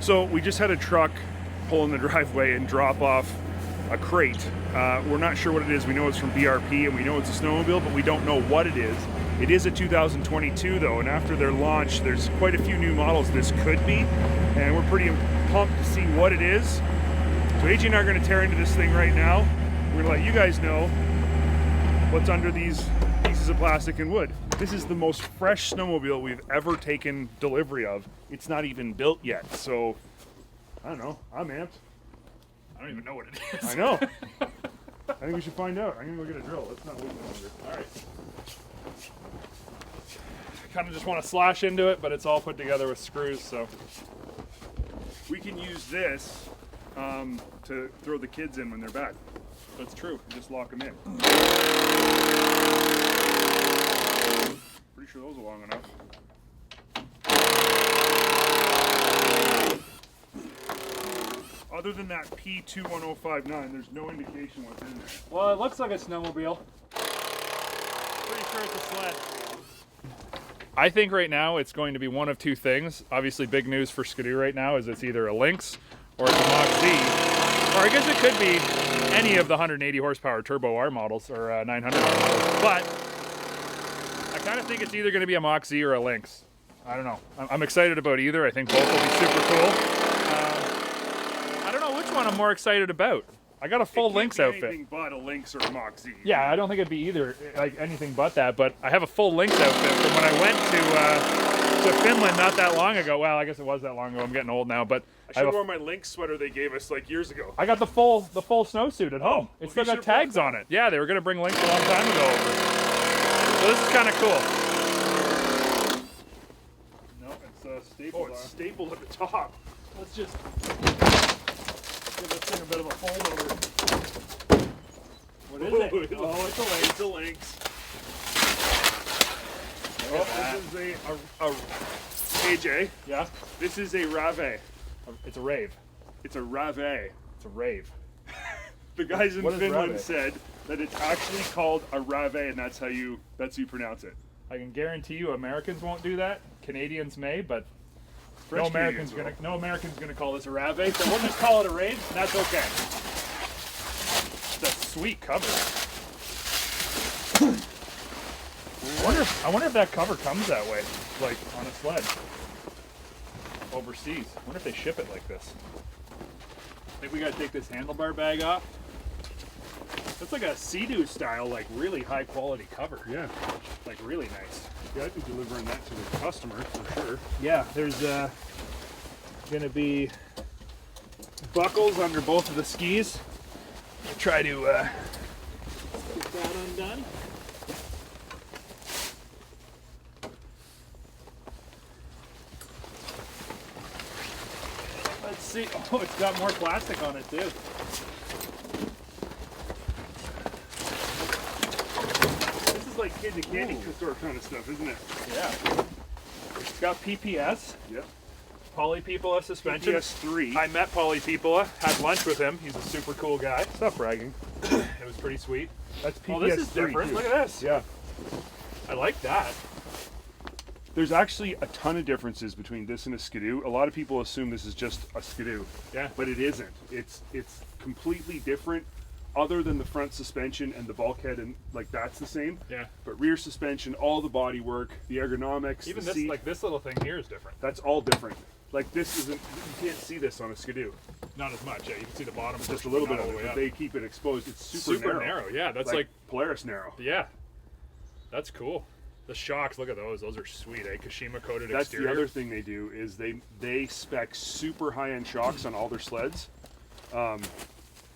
So we just had a truck pull in the driveway and drop off a crate. We're not sure what it is. We know it's from BRP and we know it's a snowmobile, but we don't know what it is. It is a 2022 though, and after their launch, there's quite a few new models this could be, and we're pretty pumped to see what it is. So AJ and I are going to tear into this thing right now. We're going to let you guys know what's under these pieces of plastic and wood. This is the most fresh snowmobile we've ever taken delivery of. It's not even built yet, so I don't know. I'm amped. I don't even know what it is. I know. I think we should find out. I'm gonna go get a drill. Let's not wait longer. All right. I kind of just want to slash into it, but it's all put together with screws, so. We can use this to throw the kids in when they're back. That's true. Just lock them in. Pretty sure those are long enough. Other than that P21059, there's no indication what's in there. Well, it looks like a snowmobile. Pretty sure it's a sled. I think right now it's going to be one of two things. Obviously, big news for Skidoo right now is it's either a Lynx or it's a Mach Z. Or I guess it could be any of the 180 horsepower Turbo R models or 900 R models. But I kind of think it's either going to be a Mach Z or a Lynx. I don't know. I'm excited about either. I think both will be super cool. I don't know which one I'm more excited about. I got a full Lynx outfit. Anything but a Lynx or a Mach Z. Yeah, I don't think it'd be either, like anything but that. But I have a full Lynx outfit from when I went to Finland not that long ago. Well, I guess it was that long ago. I'm getting old now, but I should have worn my Lynx sweater they gave us like years ago. I got the full snowsuit at home. It's still got tags on it. Yeah, they were gonna bring Lynx a long time ago over. So this is kind of cool. No, it's stapled. Oh, it's stapled at the top. Let's just give this thing a bit of a fold over. What is it? Oh, it's a Lynx. It's a Lynx. Oh, this is a AJ. Yeah? This is a Rave. It's a rave. It's a Rave. It's a rave. The guys in What is Finland Rave? said that it's actually called a Rave, and that's how you pronounce it. I can guarantee you Americans won't do that. Canadians may, but French no American's gonna call this a Rave, so we'll just call it a rave, and that's okay. It's a sweet cover. I wonder if that cover comes that way, like on a sled overseas. I wonder if they ship it like this. I think we gotta take this handlebar bag off. That's like a Sea-Doo style, like really high quality cover. Yeah. Like really nice. Yeah, I'd be delivering that to the customer for sure. Yeah, there's gonna be buckles under both of the skis. I'll try to get that undone. Let's see. Oh, it's got more plastic on it too. This is like kid in a candy store kind of stuff, isn't it? Yeah. It's got PPS. Yep. Poly Peopla suspension. PPS3. I met Poly Peopla, had lunch with him. He's a super cool guy. Stop bragging. It was pretty sweet. That's PPS3. Oh, this is different. Too. Look at this. Yeah. I like that. There's actually a ton of differences between this and a Skidoo. A lot of people assume this is just a Skidoo. Yeah. But it isn't. It's completely different, other than the front suspension and the bulkhead, and like that's the same. Yeah. But rear suspension, all the body work, the ergonomics, Even the this, seat, like this little thing here is different. that's all different. Like this isn't, you can't see this on a Skidoo. Not as much. Yeah, you can see the bottom. Just a little bit all of the it, way but up. they keep it exposed. It's Super narrow. Yeah, that's like Polaris narrow. yeah. That's cool. The shocks, look at those. Those are sweet, eh? Kashima coated That's exterior. the other thing they do is they spec super high-end shocks on all their sleds,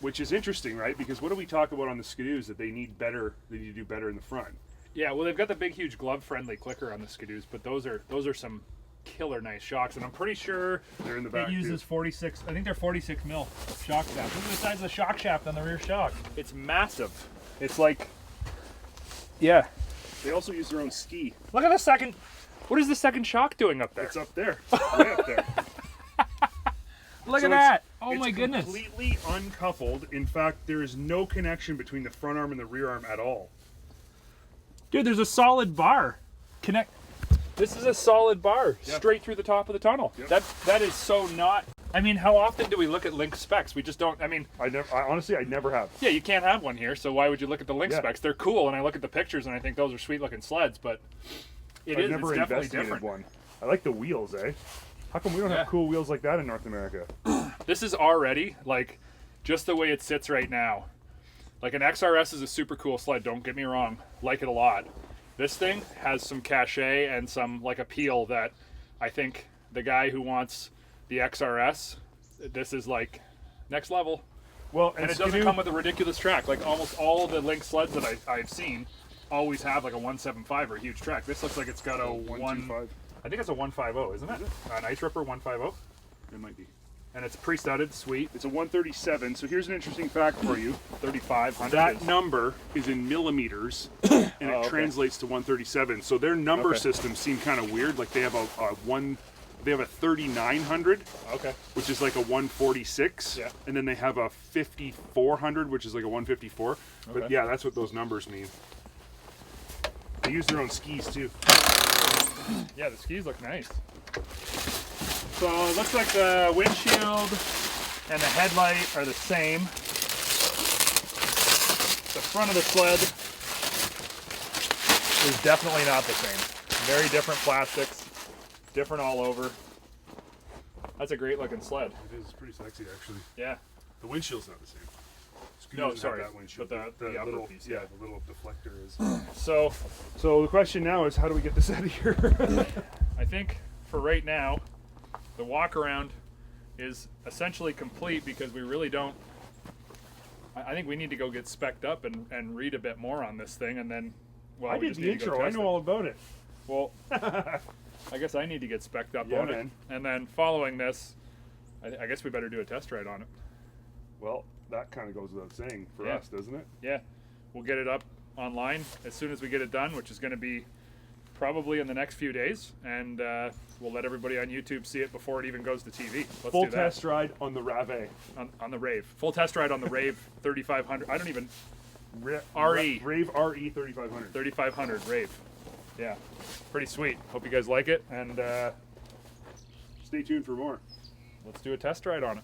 which is interesting, right? Because what do we talk about on the Skidoos that they need better? They need to do better in the front. Yeah, well, they've got the big, huge glove-friendly clicker on the Skidoos, but those are some killer nice shocks, and I'm pretty sure They're in the back. it uses 46. I think they're 46 mil shock shaft. Look at the size of the shock shaft on the rear shock. It's massive. It's like, yeah. They also use their own ski. Look at the second. What is the second shock doing up there? It's up there, way up there. Look So at that! Oh it's my goodness! completely uncoupled. In fact, there is no connection between the front arm and the rear arm at all. Dude, there's a solid bar. This is a solid bar, Yep. straight through the top of the tunnel. Yep. That is so not. I mean, how often do we look at Link specs? We just don't. I mean, Honestly, I never have. yeah, you can't have one here, so why would you look at the Link Yeah. specs? They're cool, and I look at the pictures, and I think those are sweet looking sleds, but I've it's never definitely investigated different. one. I like the wheels, eh? How come we don't Yeah. have cool wheels like that in North America? This is already, like, just the way it sits right now. Like, an XRS is a super cool sled, don't get me wrong. Like it a lot. This thing has some cachet and some, like, appeal that I think the guy who wants the XRS, this is, like, next level. Well, And it doesn't come with a ridiculous track. Like, almost all of the Link sleds that I've seen always have, like, a 175 or a huge track. This looks like it's got a 125. I think it's a 150, isn't it? An Ice Ripper 150. It might be. And it's pre-studded, sweet. It's a 137. So here's an interesting fact for you. 3,500. That number is in millimeters, and it okay. translates to 137. So their number Okay. systems seem kind of weird. Like they have a 3900, Okay. which is like a 146, Yeah. and then they have a 5400, which is like a 154. But Okay. yeah, that's what those numbers mean. They use their own skis too. Yeah, the skis look nice. So it looks like the windshield and the headlight are the same. The front of the sled is definitely not the same. Very different plastics, different all over. That's a great looking sled. It is pretty sexy, actually. Yeah. The windshield's not the same. Scooter No, doesn't have sorry, that windshield. but the upper little piece, yeah, yeah. the little deflector is. So So the question now is, how do we get this out of here? I think for right now, the walk around is essentially complete because we really don't. I think we need to go get spec'd up and read a bit more on this thing, and then. Well, I we did just the need to go intro. I test know it. all about it. Well, I guess I need to get spec'd up Yeah, on man. it, and then following this, I guess we better do a test ride on it. Well, that kind of goes without saying for Yeah. us, doesn't it? Yeah, we'll get it up online as soon as we get it done, which is going to be probably in the next few days, and we'll let everybody on YouTube see it before it even goes to TV. Let's Full do that. test ride on the Rave. On the Rave. Full test ride on the Rave 3500. I don't even. RE. Rave RE 3500. 3500 Rave. Yeah, pretty sweet. Hope you guys like it, and Stay tuned for more. let's do a test ride on it.